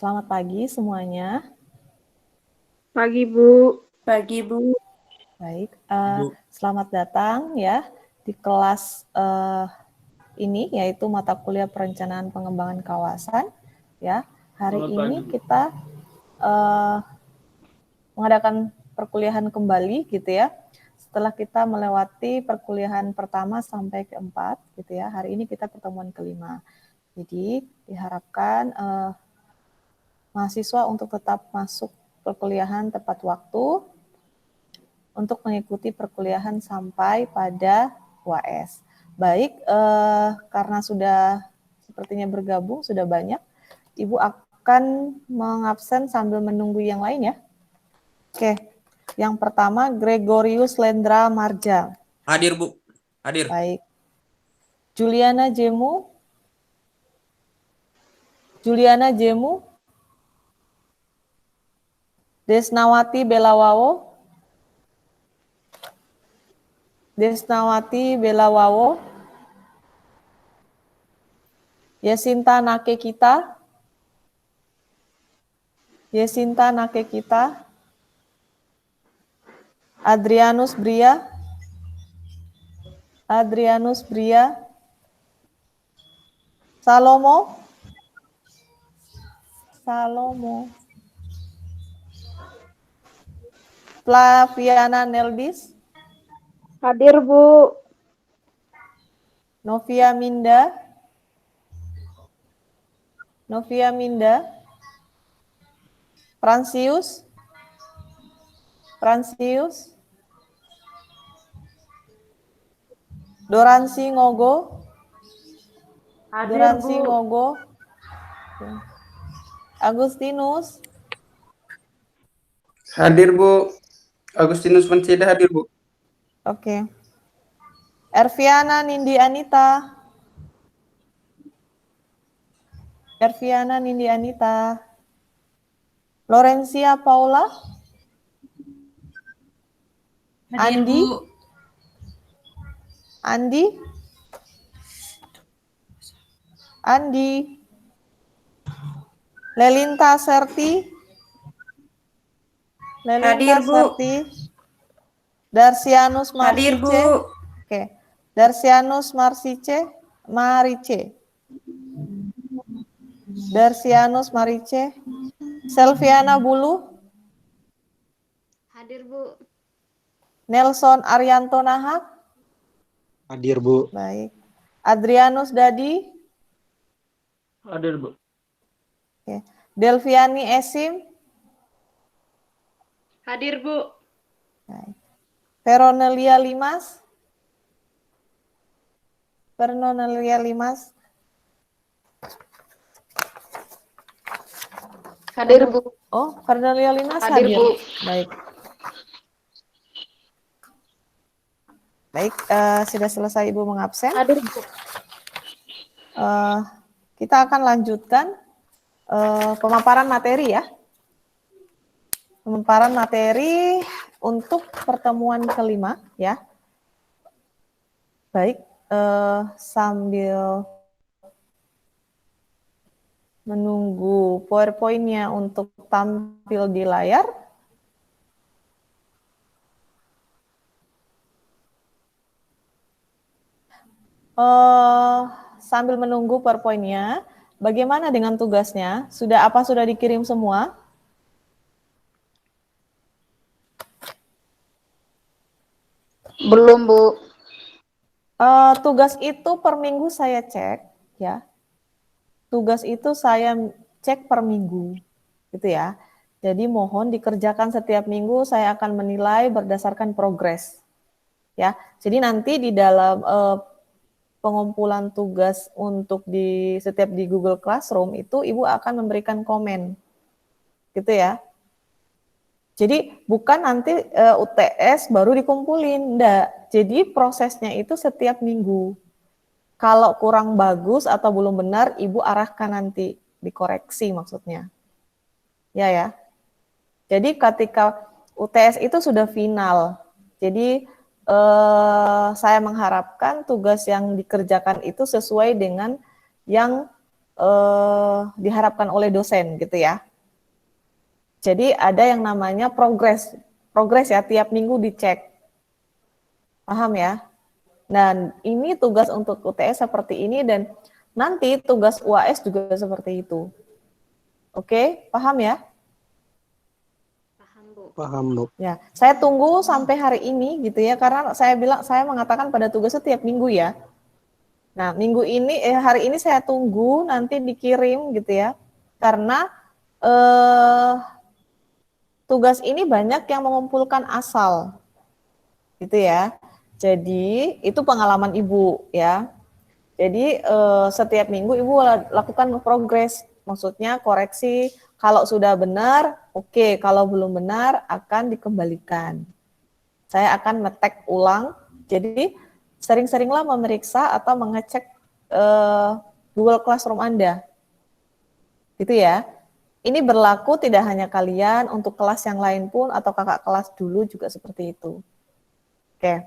Selamat pagi semuanya. Pagi, Bu. Pagi, Bu. Baik, selamat datang ya di kelas ini, yaitu mata kuliah perencanaan pengembangan kawasan. Ya, hari ini kita mengadakan perkuliahan kembali gitu ya. Setelah kita melewati perkuliahan pertama sampai keempat gitu ya. Hari ini kita pertemuan kelima. Jadi diharapkan mahasiswa untuk tetap masuk perkuliahan tepat waktu untuk mengikuti perkuliahan sampai pada UAS. Baik, karena sudah sepertinya bergabung, sudah banyak, Ibu akan mengabsen sambil menunggu yang lain ya. Oke, yang pertama Gregorius Lendra Marja. Hadir, Bu. Hadir. Baik. Juliana Jemu. Juliana Jemu. Desnawati Belawawo. Desnawati Belawawo. Yesinta Nake Kita. Yesinta Nake Kita. Adrianus Bria. Adrianus Bria. Salomo. Salomo. Flaviana Neldis. Hadir, Bu. Novia Minda. Novia Minda. Fransius. Fransius. Doransi Ngogo. Hadir, Doransi Bu. Ngogo. Agustinus. Hadir, Bu. Agustinus Mansida hadir, Bu. Oke. Erviana Nindi Anita. Erviana Nindi Anita. Lorencia Paula. Hadir, Andi. Bu. Andi. Andi. Lelinta Serti. Lelinta Hadir, Bu. Serti. Darsianus Hadir, Bu. Marsice. Oke. Darsianus Marsice. Marice. Darsianus Marice. Selviana Bulu. Hadir, Bu. Nelson Arianto Nahak. Hadir, Bu. Baik. Adrianus Dadi. Hadir, Bu. Oke. Delviani Esim. Hadir, Bu. Baik. Veronelia Limas. Veronelia Limas. Hadir, Bu. Oh, Veronelia Limas Hadir, hadir. Bu. Baik. Baik, sudah selesai Ibu mengabsen. Hadir, Bu. Kita akan lanjutkan pemaparan materi ya. Pemaparan materi untuk pertemuan kelima ya. Baik, sambil menunggu PowerPoint-nya untuk tampil di layar. Sambil menunggu PowerPoint-nya, bagaimana dengan tugasnya? Sudah dikirim semua? Belum, Bu. Tugas itu per minggu saya cek, ya. Tugas itu saya cek per minggu, gitu ya. Jadi mohon dikerjakan setiap minggu, saya akan menilai berdasarkan progres, ya. Jadi nanti di dalam pengumpulan tugas untuk setiap di Google Classroom itu Ibu akan memberikan komen, gitu ya. Jadi bukan nanti UTS baru dikumpulin, enggak. Jadi prosesnya itu setiap minggu. Kalau kurang bagus atau belum benar, Ibu arahkan nanti, dikoreksi maksudnya. Ya. Jadi ketika UTS itu sudah final, jadi saya mengharapkan tugas yang dikerjakan itu sesuai dengan yang diharapkan oleh dosen gitu ya. Jadi ada yang namanya progres ya, tiap minggu dicek. Paham ya? Dan ini tugas untuk UTS seperti ini dan nanti tugas UAS juga seperti itu. Oke, paham ya? Paham, Bu. Ya, saya tunggu sampai hari ini gitu ya, karena saya mengatakan pada tugasnya tiap minggu ya. Nah, hari ini saya tunggu nanti dikirim gitu ya, karena tugas ini banyak yang mengumpulkan asal, gitu ya. Jadi itu pengalaman Ibu ya. Jadi setiap minggu Ibu lakukan progres, maksudnya koreksi. Kalau sudah benar, oke. Kalau belum benar akan dikembalikan. Saya akan ngetek ulang. Jadi sering-seringlah memeriksa atau mengecek Google Classroom Anda. Gitu ya. Ini berlaku tidak hanya kalian, untuk kelas yang lain pun atau kakak kelas dulu juga seperti itu. Oke.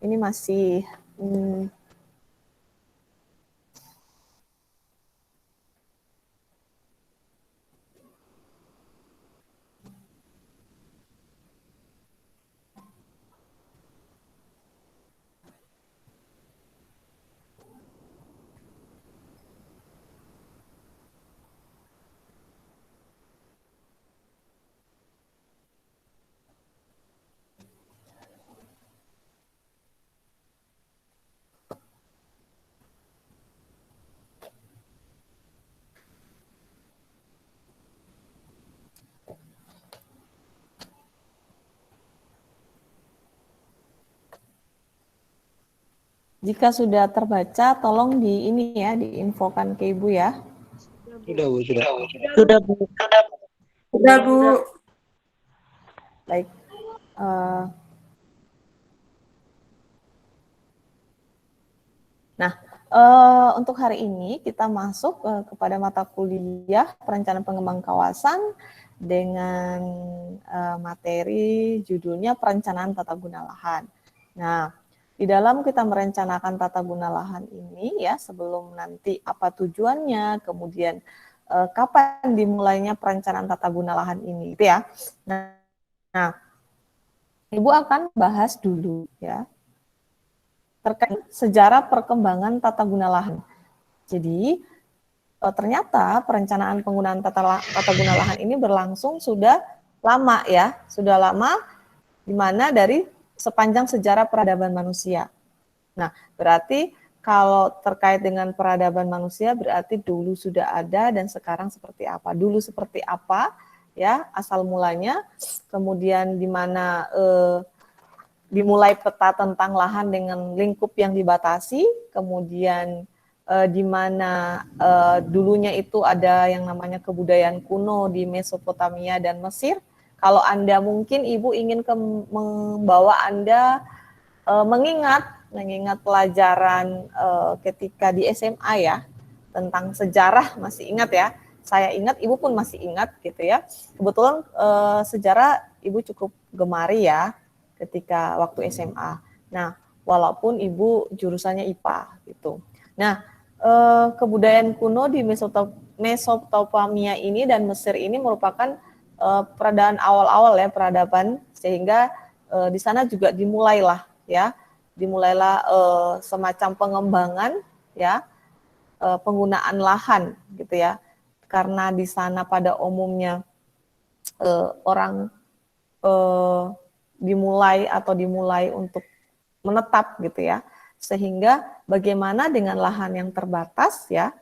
Ini masih jika sudah terbaca, tolong diinfokan ke Ibu ya. Sudah, Bu, sudah. Sudah, Bu. Sudah, Bu. Baik. Nah, untuk hari ini kita masuk kepada mata kuliah perencanaan pengembang kawasan dengan materi judulnya perencanaan tata guna lahan. Nah, di dalam kita merencanakan tata guna lahan ini ya, sebelum nanti apa tujuannya, kemudian kapan dimulainya perencanaan tata guna lahan ini, gitu ya. Nah, Ibu akan bahas dulu ya terkait sejarah perkembangan tata guna lahan. Jadi ternyata perencanaan penggunaan tata guna lahan ini berlangsung sudah lama ya, sudah lama, di mana dari sepanjang sejarah peradaban manusia. Nah, berarti kalau terkait dengan peradaban manusia berarti dulu sudah ada dan sekarang seperti apa. Dulu seperti apa ya asal mulanya, kemudian di mana dimulai peta tentang lahan dengan lingkup yang dibatasi, kemudian di mana dulunya itu ada yang namanya kebudayaan kuno di Mesopotamia dan Mesir. Kalau Anda mungkin Ibu ingin membawa Anda mengingat pelajaran ketika di SMA ya, tentang sejarah, masih ingat ya. Saya ingat, Ibu pun masih ingat gitu ya. Kebetulan sejarah Ibu cukup gemari ya ketika waktu SMA. Nah, walaupun Ibu jurusannya IPA gitu. Nah, kebudayaan kuno di Mesopotamia ini dan Mesir ini merupakan peradaban awal-awal ya, peradaban, sehingga di sana juga dimulailah semacam pengembangan ya, penggunaan lahan gitu ya, karena di sana pada umumnya orang dimulai untuk menetap gitu ya, sehingga bagaimana dengan lahan yang terbatas ya,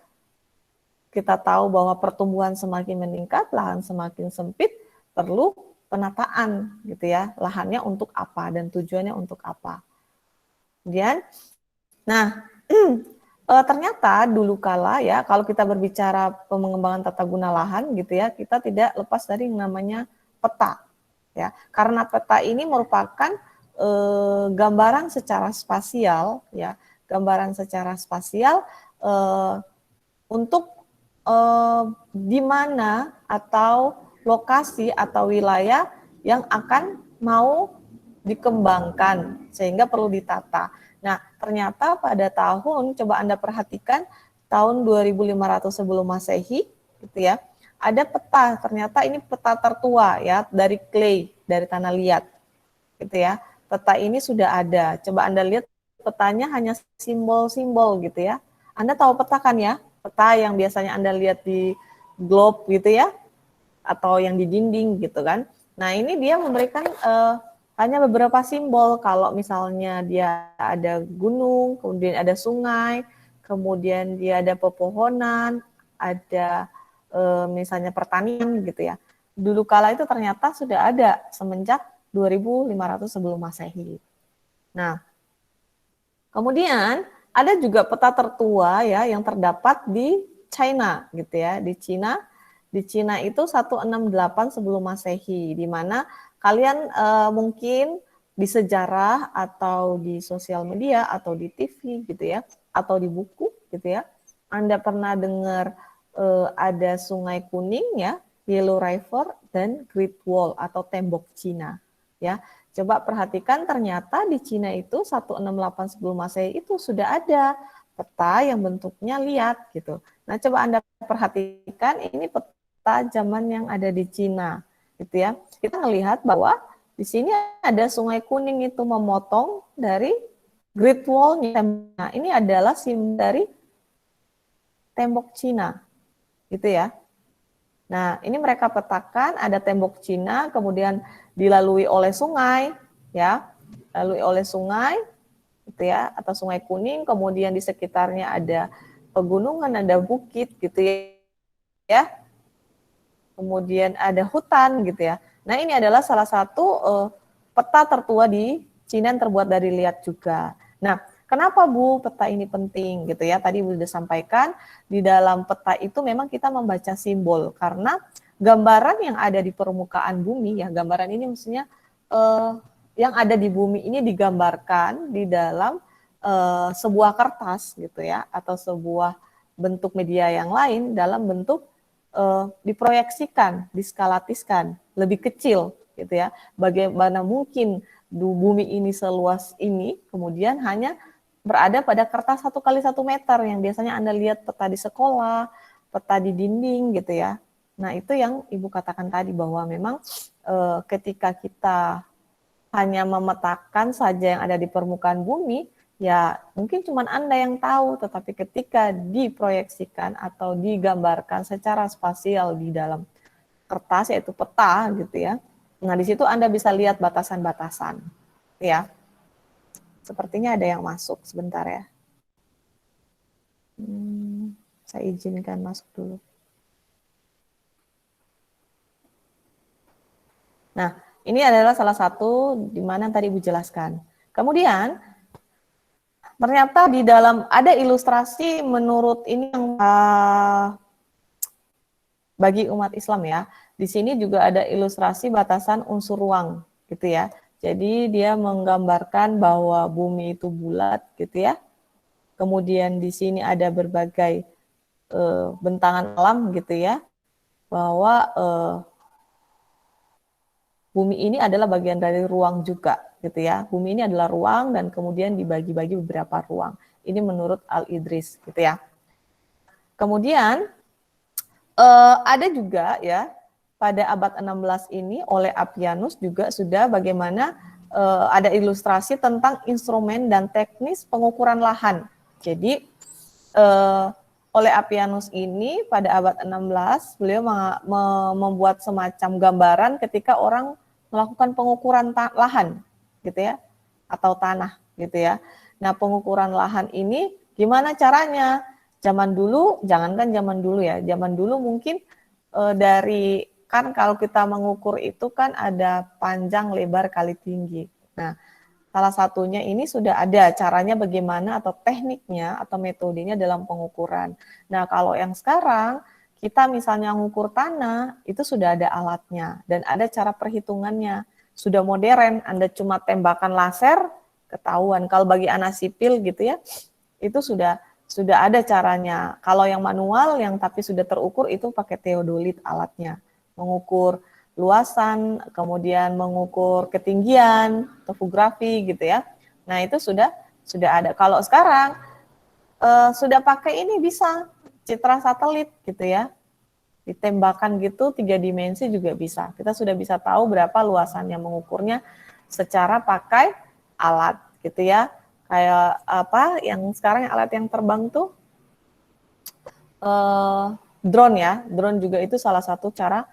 kita tahu bahwa pertumbuhan semakin meningkat, lahan semakin sempit, perlu penataan gitu ya, lahannya untuk apa dan tujuannya untuk apa. Kemudian, nah ternyata dulu kala ya, kalau kita berbicara pengembangan tata guna lahan gitu ya, kita tidak lepas dari yang namanya peta ya, karena peta ini merupakan gambaran secara spasial ya, gambaran secara spasial untuk di mana atau lokasi atau wilayah yang akan mau dikembangkan sehingga perlu ditata. Nah, ternyata pada tahun, coba Anda perhatikan, tahun 2500 sebelum Masehi, gitu ya, ada peta, ternyata ini peta tertua ya, dari clay, dari tanah liat, gitu ya. Peta ini sudah ada, coba Anda lihat petanya hanya simbol-simbol gitu ya. Anda tahu peta kan ya, peta yang biasanya Anda lihat di globe gitu ya, atau yang di dinding gitu kan. Nah ini dia memberikan hanya beberapa simbol, kalau misalnya dia ada gunung, kemudian ada sungai, kemudian dia ada pepohonan, ada misalnya pertanian gitu ya. Dulu kala itu ternyata sudah ada semenjak 2500 sebelum Masehi. Nah, kemudian ada juga peta tertua ya yang terdapat di China gitu ya, di Cina. Di Cina itu 168 sebelum Masehi, di mana kalian mungkin di sejarah atau di sosial media atau di TV gitu ya, atau di buku gitu ya, Anda pernah dengar ada Sungai Kuning ya, Yellow River dan Great Wall atau tembok Cina ya. Coba perhatikan, ternyata di Cina itu 168 sebelum Masehi itu sudah ada peta yang bentuknya liat gitu. Nah, coba Anda perhatikan, ini peta zaman yang ada di Cina gitu ya. Kita melihat bahwa di sini ada Sungai Kuning itu memotong dari Great Wall-nya. Nah, ini adalah simbol dari tembok Cina gitu ya. Nah, ini mereka petakan ada tembok Cina, kemudian dilalui oleh sungai, ya, lalui oleh sungai, gitu ya, atau Sungai Kuning, kemudian di sekitarnya ada pegunungan, ada bukit, gitu ya, kemudian ada hutan, gitu ya. Nah, ini adalah salah satu peta tertua di Cina yang terbuat dari liat juga. Nah, kenapa Bu peta ini penting gitu ya? Tadi sudah sampaikan, di dalam peta itu memang kita membaca simbol, karena gambaran yang ada di permukaan bumi ya, gambaran ini maksudnya yang ada di bumi ini digambarkan di dalam sebuah kertas gitu ya, atau sebuah bentuk media yang lain dalam bentuk diproyeksikan, diskalatiskan, lebih kecil gitu ya. Bagaimana mungkin bumi ini seluas ini kemudian hanya berada pada kertas 1 x 1 meter yang biasanya Anda lihat peta di sekolah, peta di dinding gitu ya. Nah, itu yang Ibu katakan tadi, bahwa memang ketika kita hanya memetakan saja yang ada di permukaan bumi, ya mungkin cuma Anda yang tahu, tetapi ketika diproyeksikan atau digambarkan secara spasial di dalam kertas, yaitu peta gitu ya. Nah, di situ Anda bisa lihat batasan-batasan ya. Sepertinya ada yang masuk, sebentar ya. Saya izinkan masuk dulu. Nah, ini adalah salah satu di mana tadi Ibu jelaskan. Kemudian, ternyata di dalam ada ilustrasi menurut ini yang bagi umat Islam ya. Di sini juga ada ilustrasi batasan unsur ruang gitu ya. Jadi dia menggambarkan bahwa bumi itu bulat gitu ya. Kemudian di sini ada berbagai bentangan alam gitu ya. Bahwa bumi ini adalah bagian dari ruang juga gitu ya. Bumi ini adalah ruang dan kemudian dibagi-bagi beberapa ruang. Ini menurut Al-Idris gitu ya. Kemudian ada juga ya pada abad 16 ini oleh Appianus juga sudah bagaimana ada ilustrasi tentang instrumen dan teknis pengukuran lahan. Jadi oleh Appianus ini pada abad 16 beliau membuat semacam gambaran ketika orang melakukan pengukuran lahan gitu ya, atau tanah gitu ya. Nah, pengukuran lahan ini gimana caranya? Zaman dulu, jangankan zaman dulu ya, zaman dulu mungkin dari, kan kalau kita mengukur itu kan ada panjang, lebar, kali tinggi. Nah, salah satunya ini sudah ada caranya bagaimana atau tekniknya atau metodenya dalam pengukuran. Nah, kalau yang sekarang kita misalnya mengukur tanah, itu sudah ada alatnya dan ada cara perhitungannya. Sudah modern, Anda cuma tembakan laser, ketahuan. Kalau bagi anak sipil gitu ya, itu sudah ada caranya. Kalau yang manual, yang tapi sudah terukur, itu pakai teodolit alatnya. Mengukur luasan, kemudian mengukur ketinggian, topografi gitu ya. Nah, itu sudah ada. Kalau sekarang sudah pakai ini bisa citra satelit gitu ya. Ditembakkan gitu 3 dimensi juga bisa. Kita sudah bisa tahu berapa luasannya, mengukurnya secara pakai alat gitu ya. Kayak apa yang sekarang alat yang terbang tuh drone ya. Drone juga itu salah satu cara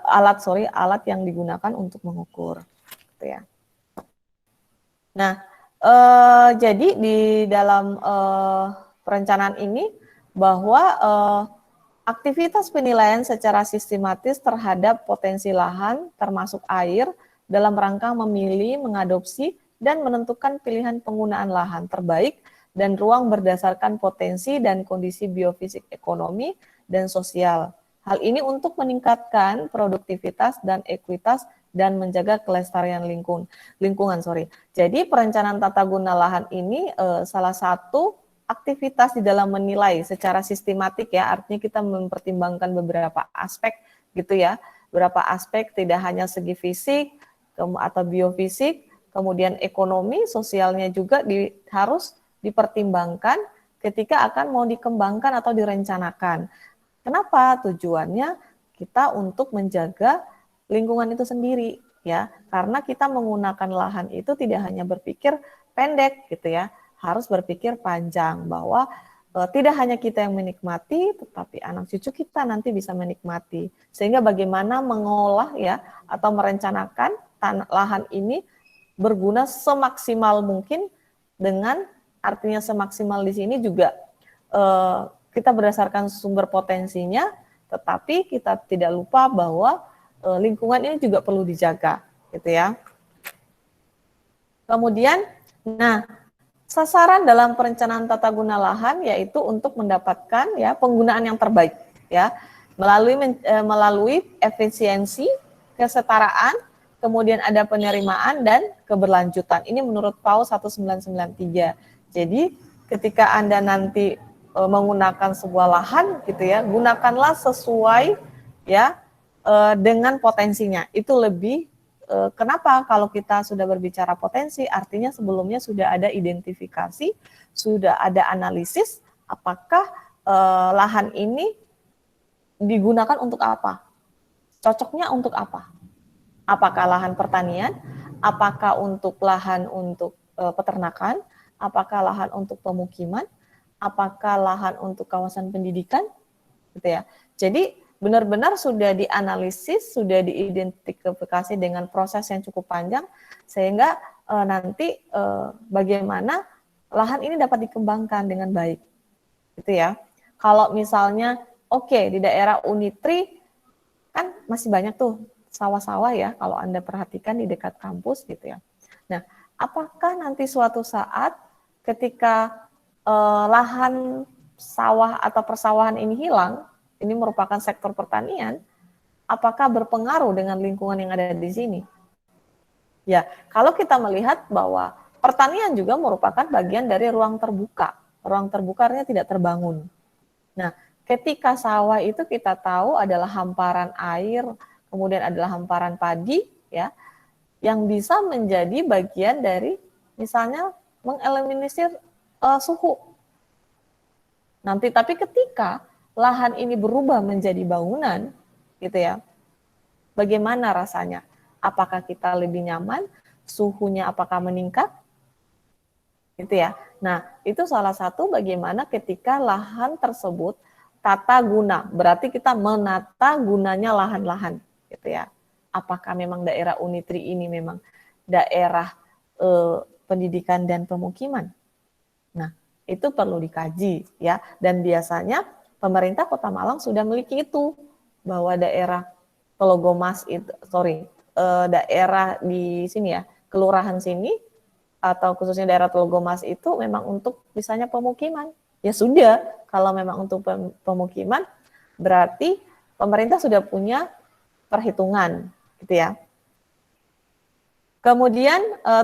alat yang digunakan untuk mengukur gitu ya. Nah, jadi di dalam perencanaan ini bahwa aktivitas penilaian secara sistematis terhadap potensi lahan termasuk air dalam rangka memilih, mengadopsi, dan menentukan pilihan penggunaan lahan terbaik dan ruang berdasarkan potensi dan kondisi biofisik ekonomi dan sosial. Hal ini untuk meningkatkan produktivitas dan ekuitas dan menjaga kelestarian lingkungan. Jadi perencanaan tata guna lahan ini salah satu aktivitas di dalam menilai secara sistematik ya, artinya kita mempertimbangkan beberapa aspek gitu ya, beberapa aspek tidak hanya segi fisik atau biofisik, kemudian ekonomi, sosialnya juga harus dipertimbangkan ketika akan mau dikembangkan atau direncanakan. Kenapa? Tujuannya kita untuk menjaga lingkungan itu sendiri ya, karena kita menggunakan lahan itu tidak hanya berpikir pendek gitu ya, harus berpikir panjang bahwa tidak hanya kita yang menikmati, tetapi anak cucu kita nanti bisa menikmati. Sehingga bagaimana mengolah ya atau merencanakan lahan ini berguna semaksimal mungkin, dengan artinya semaksimal di sini juga kita berdasarkan sumber potensinya, tetapi kita tidak lupa bahwa lingkungan ini juga perlu dijaga, gitu ya. Kemudian, nah, sasaran dalam perencanaan tata guna lahan yaitu untuk mendapatkan ya penggunaan yang terbaik ya melalui efisiensi, kesetaraan, kemudian ada penerimaan dan keberlanjutan. Ini menurut PAU 1993. Jadi ketika Anda nanti menggunakan sebuah lahan gitu ya, gunakanlah sesuai ya dengan potensinya. Itu lebih kenapa kalau kita sudah berbicara potensi, artinya sebelumnya sudah ada identifikasi, sudah ada analisis, apakah lahan ini digunakan untuk apa? Cocoknya untuk apa? Apakah lahan pertanian? Apakah untuk lahan untuk peternakan? Apakah lahan untuk pemukiman? Apakah lahan untuk kawasan pendidikan? Gitu ya. Jadi benar-benar sudah dianalisis, sudah diidentifikasi dengan proses yang cukup panjang, sehingga nanti bagaimana lahan ini dapat dikembangkan dengan baik, gitu ya. Kalau misalnya, di daerah Unitri kan masih banyak tuh sawah-sawah ya, kalau Anda perhatikan di dekat kampus gitu ya. Nah, apakah nanti suatu saat ketika lahan sawah atau persawahan ini hilang, ini merupakan sektor pertanian, apakah berpengaruh dengan lingkungan yang ada di sini? Ya, kalau kita melihat bahwa pertanian juga merupakan bagian dari ruang terbuka. Ruang terbuka artinya tidak terbangun. Nah, ketika sawah itu kita tahu adalah hamparan air, kemudian adalah hamparan padi, ya, yang bisa menjadi bagian dari misalnya mengeliminir suhu. Nanti, tapi ketika lahan ini berubah menjadi bangunan, gitu ya, bagaimana rasanya? Apakah kita lebih nyaman? Suhunya apakah meningkat? Gitu ya. Nah, itu salah satu bagaimana ketika lahan tersebut tata guna, berarti kita menata gunanya lahan-lahan, gitu ya. Apakah memang daerah Unitri ini memang daerah pendidikan dan pemukiman? Nah, itu perlu dikaji ya. Dan biasanya pemerintah Kota Malang sudah memiliki itu, bahwa daerah Telogomas itu, daerah di sini ya, kelurahan sini atau khususnya daerah Telogomas itu memang untuk misalnya pemukiman. Ya sudah, kalau memang untuk pemukiman berarti pemerintah sudah punya perhitungan, gitu ya. Kemudian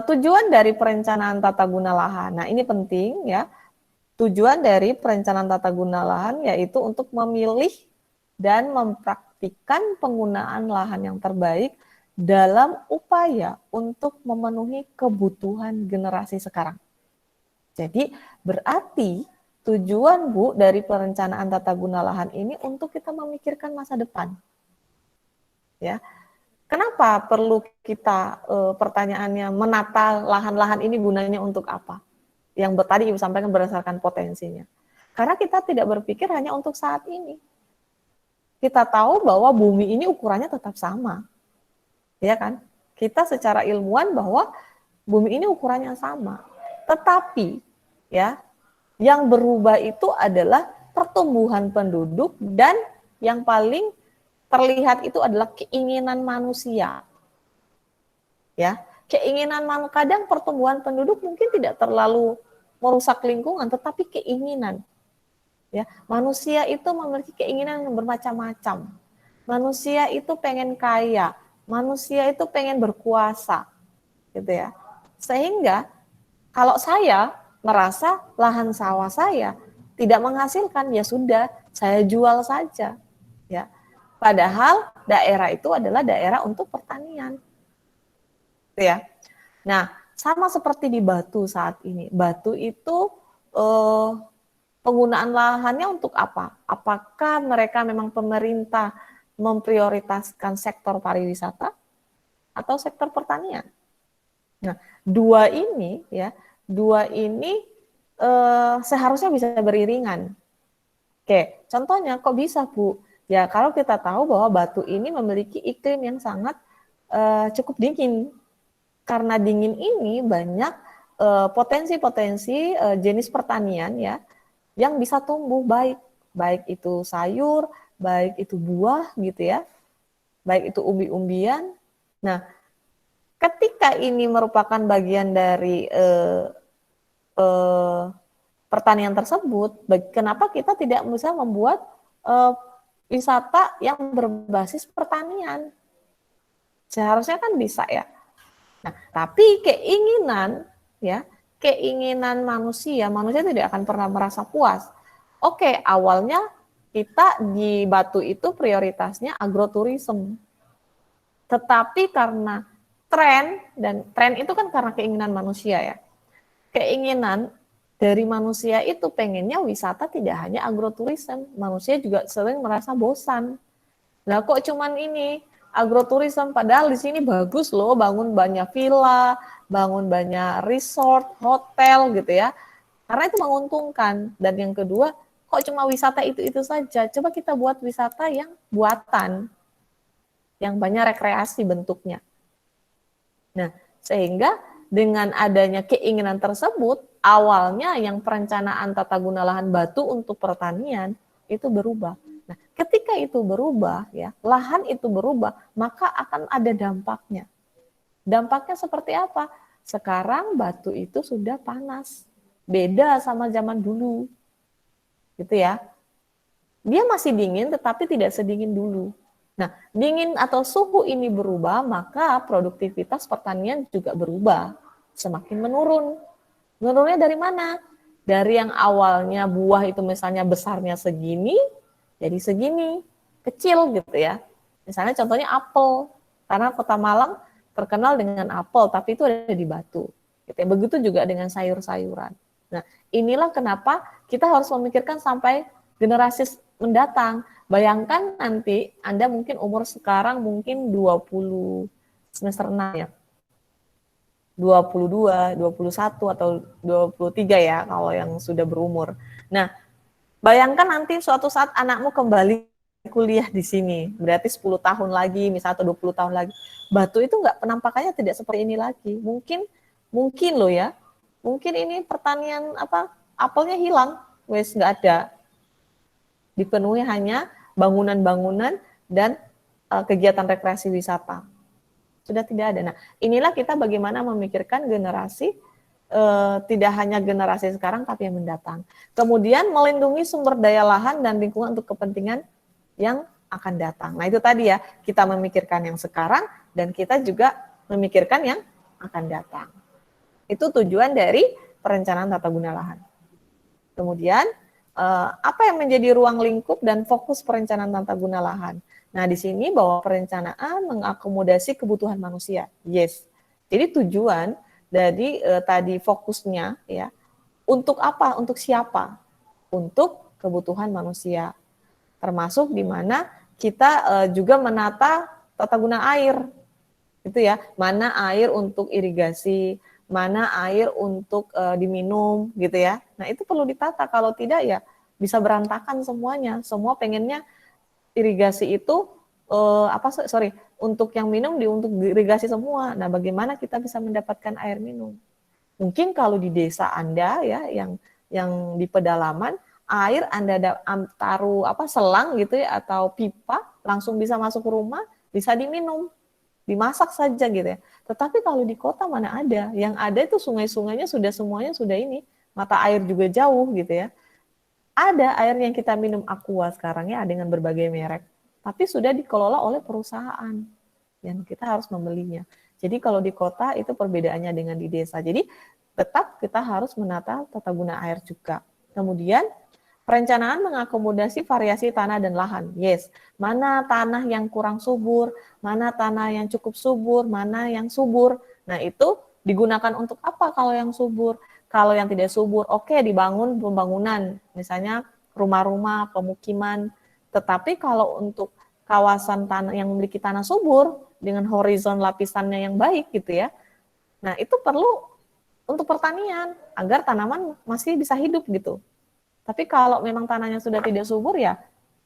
tujuan dari perencanaan tata guna lahan. Nah, ini penting ya. Tujuan dari perencanaan tata guna lahan yaitu untuk memilih dan mengoptimalkan penggunaan lahan yang terbaik dalam upaya untuk memenuhi kebutuhan generasi sekarang. Jadi berarti tujuan Bu dari perencanaan tata guna lahan ini untuk kita memikirkan masa depan. Ya. Kenapa perlu kita pertanyaannya menata lahan-lahan ini gunanya untuk apa? Yang tadi Ibu sampaikan berdasarkan potensinya. Karena kita tidak berpikir hanya untuk saat ini. Kita tahu bahwa bumi ini ukurannya tetap sama. Ya kan? Kita secara ilmuwan bahwa bumi ini ukurannya sama. Tetapi ya, yang berubah itu adalah pertumbuhan penduduk dan yang paling terlihat itu adalah keinginan manusia. Ya, keinginan kadang pertumbuhan penduduk mungkin tidak terlalu merusak lingkungan, tetapi keinginan. Ya, manusia itu memiliki keinginan yang bermacam-macam. Manusia itu pengen kaya, manusia itu pengen berkuasa, gitu ya. Sehingga kalau saya merasa lahan sawah saya tidak menghasilkan, ya sudah, saya jual saja, ya. Padahal daerah itu adalah daerah untuk pertanian, gitu ya. Nah, sama seperti di Batu saat ini. Batu itu penggunaan lahannya untuk apa? Apakah mereka memang pemerintah memprioritaskan sektor pariwisata atau sektor pertanian? Nah, dua ini seharusnya bisa beriringan. Oke, contohnya kok bisa Bu? Ya kalau kita tahu bahwa Batu ini memiliki iklim yang sangat cukup dingin. Karena dingin ini banyak potensi-potensi jenis pertanian ya yang bisa tumbuh baik itu sayur, baik itu buah gitu ya, baik itu umbi-umbian. Nah, ketika ini merupakan bagian dari pertanian tersebut, kenapa kita tidak bisa membuat wisata yang berbasis pertanian? Seharusnya kan bisa ya. Nah, tapi keinginan manusia tidak akan pernah merasa puas. Oke, awalnya kita di Batu itu prioritasnya agroturism. Tetapi karena tren itu kan karena keinginan manusia ya. Keinginan dari manusia itu pengennya wisata tidak hanya agroturism. Manusia juga sering merasa bosan. Nah, kok cuman ini agroturism, padahal di sini bagus loh, bangun banyak villa, bangun banyak resort, hotel gitu ya. Karena itu menguntungkan. Dan yang kedua, kok cuma wisata itu saja? Coba kita buat wisata yang buatan, yang banyak rekreasi bentuknya. Nah, sehingga dengan adanya keinginan tersebut, awalnya yang perencanaan tata guna lahan Batu untuk pertanian itu berubah. Nah, ketika itu berubah, ya, lahan itu berubah, maka akan ada dampaknya. Dampaknya seperti apa? Sekarang Batu itu sudah panas, beda sama zaman dulu, gitu ya. Dia masih dingin, tetapi tidak sedingin dulu. Nah, dingin atau suhu ini berubah, maka produktivitas pertanian juga berubah, semakin menurun. Menurunnya dari mana? Dari yang awalnya buah itu misalnya besarnya segini, jadi segini, kecil gitu ya. Misalnya contohnya apel, karena Kota Malang terkenal dengan apel, tapi itu ada di Batu. Gitu ya. Begitu juga dengan sayur-sayuran. Nah, inilah kenapa kita harus memikirkan sampai generasi mendatang. Bayangkan nanti Anda mungkin umur sekarang mungkin 20 semester 6 ya. 22, 21 atau 23 ya kalau yang sudah berumur. Nah, bayangkan nanti suatu saat anakmu kembali kuliah di sini, berarti 10 tahun lagi, misalnya atau 20 tahun lagi. Batu itu penampakannya tidak seperti ini lagi. Mungkin loh ya. Mungkin ini pertanian apelnya hilang, wes nggak ada. Dipenuhi hanya bangunan-bangunan dan kegiatan rekreasi wisata. Sudah tidak ada. Nah, inilah kita bagaimana memikirkan generasi tidak hanya generasi sekarang tapi yang mendatang. Kemudian melindungi sumber daya lahan dan lingkungan untuk kepentingan yang akan datang. Nah, itu tadi ya, kita memikirkan yang sekarang dan kita juga memikirkan yang akan datang. Itu tujuan dari perencanaan tata guna lahan. Kemudian apa yang menjadi ruang lingkup dan fokus perencanaan tata guna lahan. Nah, di sini bahwa perencanaan mengakomodasi kebutuhan manusia. Yes. Jadi tujuan dari tadi fokusnya ya, untuk apa? Untuk siapa? Untuk kebutuhan manusia. Termasuk di mana kita juga menata tata guna air. Itu ya, mana air untuk irigasi, mana air untuk diminum gitu ya. Nah, itu perlu ditata, kalau tidak ya bisa berantakan semuanya. Semua pengennya irigasi itu untuk yang minum untuk irigasi semua. Nah, bagaimana kita bisa mendapatkan air minum? Mungkin kalau di desa Anda ya yang di pedalaman, air Anda taruh selang gitu ya atau pipa langsung bisa masuk ke rumah, bisa diminum, dimasak saja gitu ya. Tetapi kalau di kota mana ada? Yang ada itu sungai-sungainya semuanya sudah ini, mata air juga jauh gitu ya. Ada air yang kita minum Aqua sekarang ya dengan berbagai merek, tapi sudah dikelola oleh perusahaan yang kita harus membelinya. Jadi kalau di kota itu perbedaannya dengan di desa. Jadi tetap kita harus menata tata guna air juga. Kemudian perencanaan mengakomodasi variasi tanah dan lahan. Yes, mana tanah yang kurang subur, mana tanah yang cukup subur, mana yang subur. Nah, itu digunakan untuk apa kalau yang subur? Kalau yang tidak subur, oke, dibangun pembangunan, misalnya rumah-rumah, pemukiman. Tetapi kalau untuk kawasan tanah yang memiliki tanah subur dengan horizon lapisannya yang baik gitu ya. Nah, itu perlu untuk pertanian agar tanaman masih bisa hidup gitu. Tapi kalau memang tanahnya sudah tidak subur ya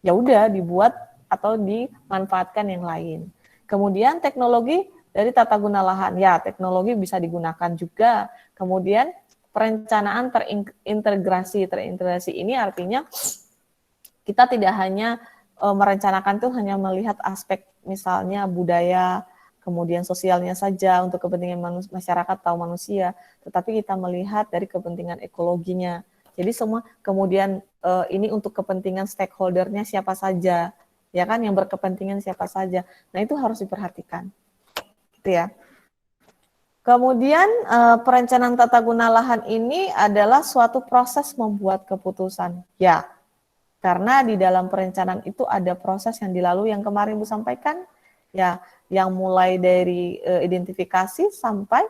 udah dibuat atau dimanfaatkan yang lain. Kemudian teknologi dari tata guna lahan. Ya, teknologi bisa digunakan juga. Kemudian perencanaan terintegrasi ini artinya kita tidak hanya merencanakan itu hanya melihat aspek misalnya budaya, kemudian sosialnya saja untuk kepentingan masyarakat atau manusia, tetapi kita melihat dari kepentingan ekologinya. Jadi semua kemudian ini untuk kepentingan stakeholdernya siapa saja, ya kan, yang berkepentingan siapa saja. Nah, itu harus diperhatikan. Gitu ya. Kemudian perencanaan tata guna lahan ini adalah suatu proses membuat keputusan. Ya, karena di dalam perencanaan itu ada proses yang dilalui yang kemarin Bu sampaikan, ya, yang mulai dari identifikasi sampai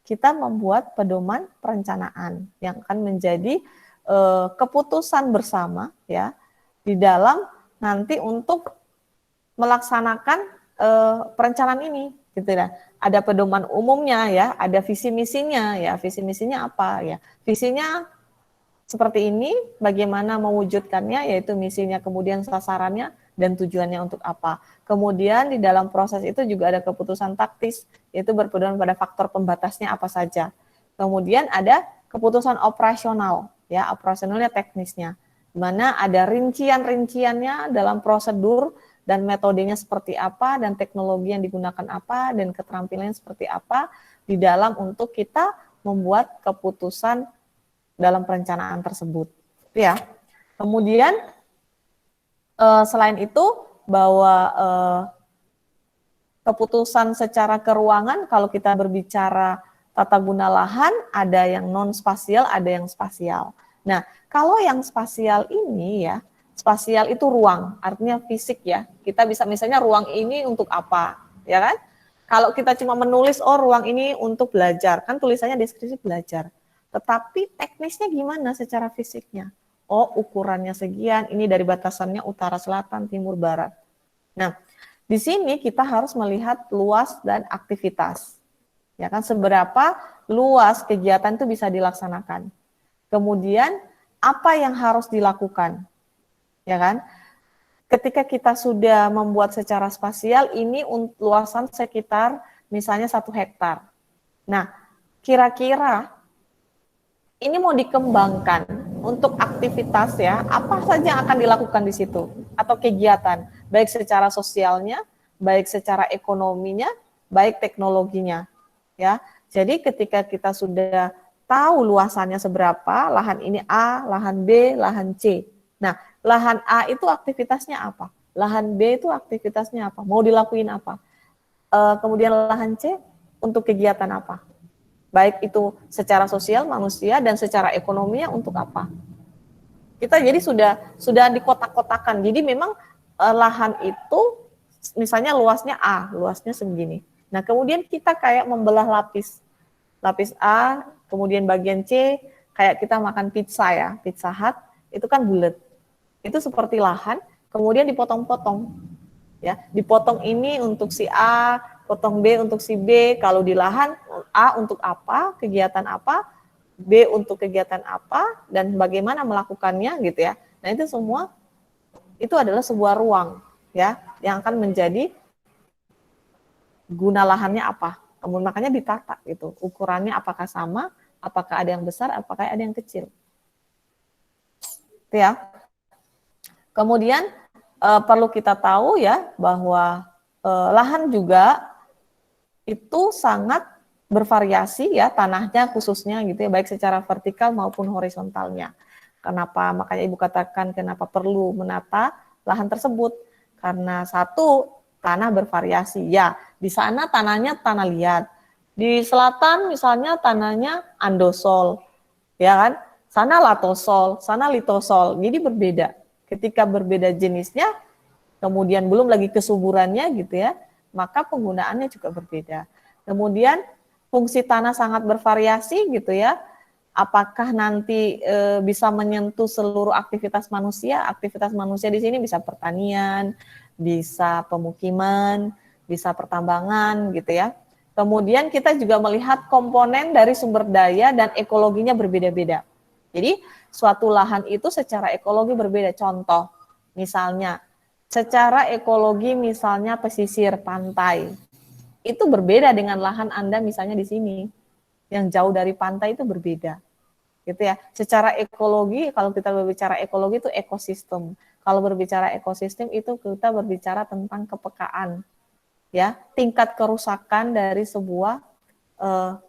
kita membuat pedoman perencanaan yang akan menjadi keputusan bersama ya di dalam nanti untuk melaksanakan perencanaan ini gitu ya. Ada pedoman umumnya ya, ada visi misinya ya. Visi misinya apa ya? Visinya seperti ini, bagaimana mewujudkannya, yaitu misinya, kemudian sasarannya dan tujuannya untuk apa. Kemudian di dalam proses itu juga ada keputusan taktis, yaitu berpedoman pada faktor pembatasnya apa saja. Kemudian ada keputusan operasional, ya, operasionalnya teknisnya, di mana ada rincian-rinciannya dalam prosedur dan metodenya seperti apa, dan teknologi yang digunakan apa, dan keterampilannya seperti apa, di dalam untuk kita membuat keputusan dalam perencanaan tersebut. Ya. Kemudian, selain itu, bahwa keputusan secara keuangan, kalau kita berbicara tata guna lahan, ada yang non-spasial, ada yang spasial. Nah, kalau yang spasial ini ya, spasial itu ruang, artinya fisik ya. Kita bisa misalnya ruang ini untuk apa, ya kan? Kalau kita cuma menulis, oh ruang ini untuk belajar, kan tulisannya deskripsi belajar. Tetapi teknisnya gimana secara fisiknya? Oh, ukurannya sekian, ini dari batasannya utara, selatan, timur, barat. Nah, di sini kita harus melihat luas dan aktivitas. Ya kan, seberapa luas kegiatan itu bisa dilaksanakan. Kemudian, apa yang harus dilakukan? Ya kan? Ketika kita sudah membuat secara spasial, ini luasan sekitar misalnya 1 hektar. Nah, kira-kira ini mau dikembangkan untuk aktivitas ya, apa saja yang akan dilakukan di situ atau kegiatan, baik secara sosialnya, baik secara ekonominya, baik teknologinya, ya. Jadi ketika kita sudah tahu luasannya seberapa, lahan ini A, lahan B, lahan C. Nah, lahan A itu aktivitasnya apa? Lahan B itu aktivitasnya apa? Mau dilakuin apa? Kemudian lahan C untuk kegiatan apa? Baik itu secara sosial manusia dan secara ekonominya untuk apa? Kita jadi sudah dikotak-kotakan. Jadi memang lahan itu misalnya luasnya A, luasnya segini. Nah, kemudian kita kayak membelah lapis A, kemudian bagian C kayak kita makan pizza ya, Pizza Hut itu kan bulat. Itu seperti lahan, kemudian dipotong-potong. Ya, dipotong ini untuk si A, potong B untuk si B. Kalau di lahan A untuk apa, kegiatan apa, B untuk kegiatan apa, dan bagaimana melakukannya gitu ya. Nah, itu semua itu adalah sebuah ruang ya yang akan menjadi guna lahannya apa. Kemudian makanya ditata gitu. Ukurannya apakah sama, apakah ada yang besar, apakah ada yang kecil. Itu ya. Kemudian perlu kita tahu ya bahwa lahan juga itu sangat bervariasi ya tanahnya khususnya gitu ya, baik secara vertikal maupun horizontalnya. Kenapa makanya Ibu katakan kenapa perlu menata lahan tersebut? Karena satu, tanah bervariasi. Ya, di sana tanahnya tanah liat. Di selatan misalnya tanahnya andosol. Ya kan? Sana latosol, sana litosol. Jadi berbeda. Ketika berbeda jenisnya, kemudian belum lagi kesuburannya gitu ya, maka penggunaannya juga berbeda. Kemudian fungsi tanah sangat bervariasi gitu ya. Apakah nanti bisa menyentuh seluruh aktivitas manusia? Aktivitas manusia di sini bisa pertanian, bisa pemukiman, bisa pertambangan gitu ya. Kemudian kita juga melihat komponen dari sumber daya dan ekologinya berbeda-beda. Jadi suatu lahan itu secara ekologi berbeda. Contoh, misalnya secara ekologi misalnya pesisir pantai, itu berbeda dengan lahan Anda misalnya di sini. Yang jauh dari pantai itu berbeda. Gitu ya. Secara ekologi, kalau kita berbicara ekologi itu ekosistem. Kalau berbicara ekosistem itu kita berbicara tentang kepekaan. Ya, tingkat kerusakan dari sebuah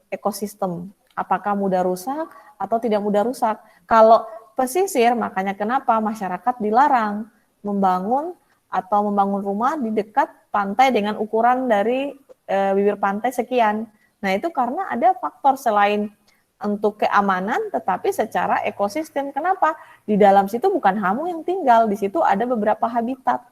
ekosistem. Apakah mudah rusak atau tidak mudah rusak? Kalau pesisir, makanya kenapa masyarakat dilarang membangun atau membangun rumah di dekat pantai dengan ukuran dari bibir pantai sekian. Nah, itu karena ada faktor selain untuk keamanan, tetapi secara ekosistem. Kenapa? Di dalam situ bukan hamu yang tinggal, di situ ada beberapa habitat.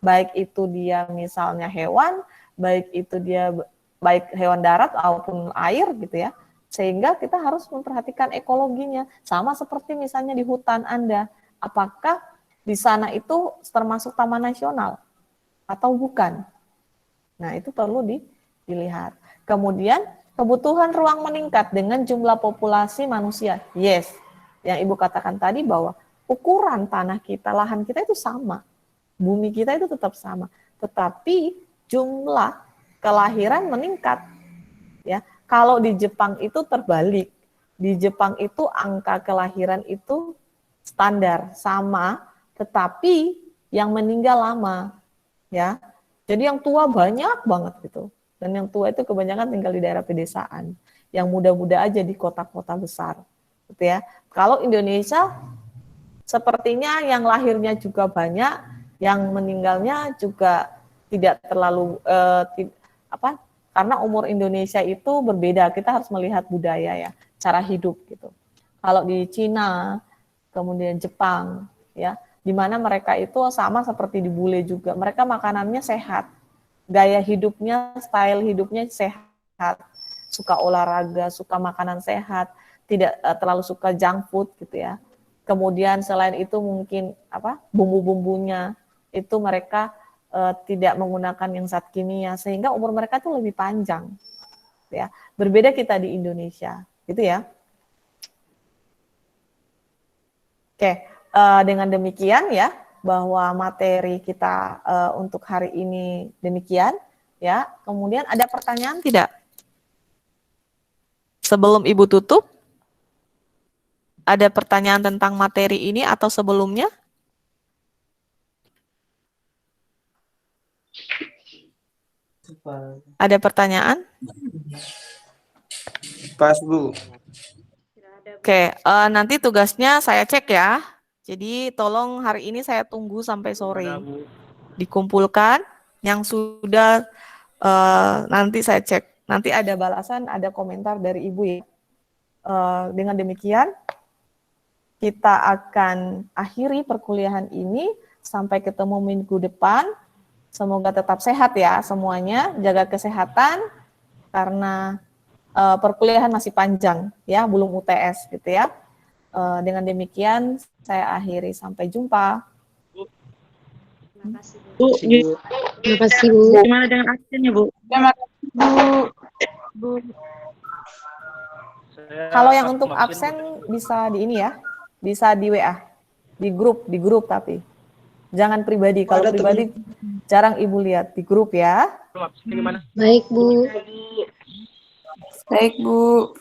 Baik itu dia misalnya hewan, baik itu dia baik hewan darat maupun air gitu ya. Sehingga kita harus memperhatikan ekologinya. Sama seperti misalnya di hutan Anda, apakah di sana itu termasuk taman nasional atau bukan? Nah, itu perlu dilihat. Kemudian kebutuhan ruang meningkat dengan jumlah populasi manusia. Yes, yang Ibu katakan tadi bahwa ukuran tanah kita, lahan kita itu sama. Bumi kita itu tetap sama. Tetapi jumlah kelahiran meningkat. Ya, kalau di Jepang itu terbalik. Di Jepang itu angka kelahiran itu standar, sama, tetapi yang meninggal lama. Ya. Jadi yang tua banyak banget gitu. Dan yang tua itu kebanyakan tinggal di daerah pedesaan. Yang muda-muda aja di kota-kota besar. Gitu ya. Kalau Indonesia sepertinya yang lahirnya juga banyak, yang meninggalnya juga tidak terlalu karena umur Indonesia itu berbeda. Kita harus melihat budaya ya, cara hidup gitu. Kalau di Cina, kemudian Jepang, ya, di mana mereka itu sama seperti di bule juga. Mereka makanannya sehat, gaya hidupnya, style hidupnya sehat, suka olahraga, suka makanan sehat, tidak terlalu suka junk food gitu ya. Kemudian selain itu mungkin bumbu-bumbunya itu mereka tidak menggunakan yang zat kimia sehingga umur mereka itu lebih panjang. Ya, berbeda kita di Indonesia, gitu ya. Oke, dengan demikian ya bahwa materi kita untuk hari ini demikian ya. Kemudian ada pertanyaan tidak? Sebelum Ibu tutup, ada pertanyaan tentang materi ini atau sebelumnya? Ada pertanyaan? Pas, Bu. Oke, nanti tugasnya saya cek ya. Jadi tolong hari ini saya tunggu sampai sore. Dikumpulkan yang sudah nanti saya cek. Nanti ada balasan, ada komentar dari Ibu ya. Dengan demikian, kita akan akhiri perkuliahan ini. Sampai ketemu minggu depan. Semoga tetap sehat ya semuanya, jaga kesehatan karena perkuliahan masih panjang ya, belum UTS gitu ya. Dengan demikian saya akhiri, sampai jumpa. Bu, Terima kasih, Bu. gimana dengan absennya, Bu? Kalau yang untuk absen bisa di ini ya, bisa di WA, di grup tapi jangan pribadi. Kalau Ada pribadi jarang Ibu lihat, di grup ya. Baik, Bu. Baik, Bu.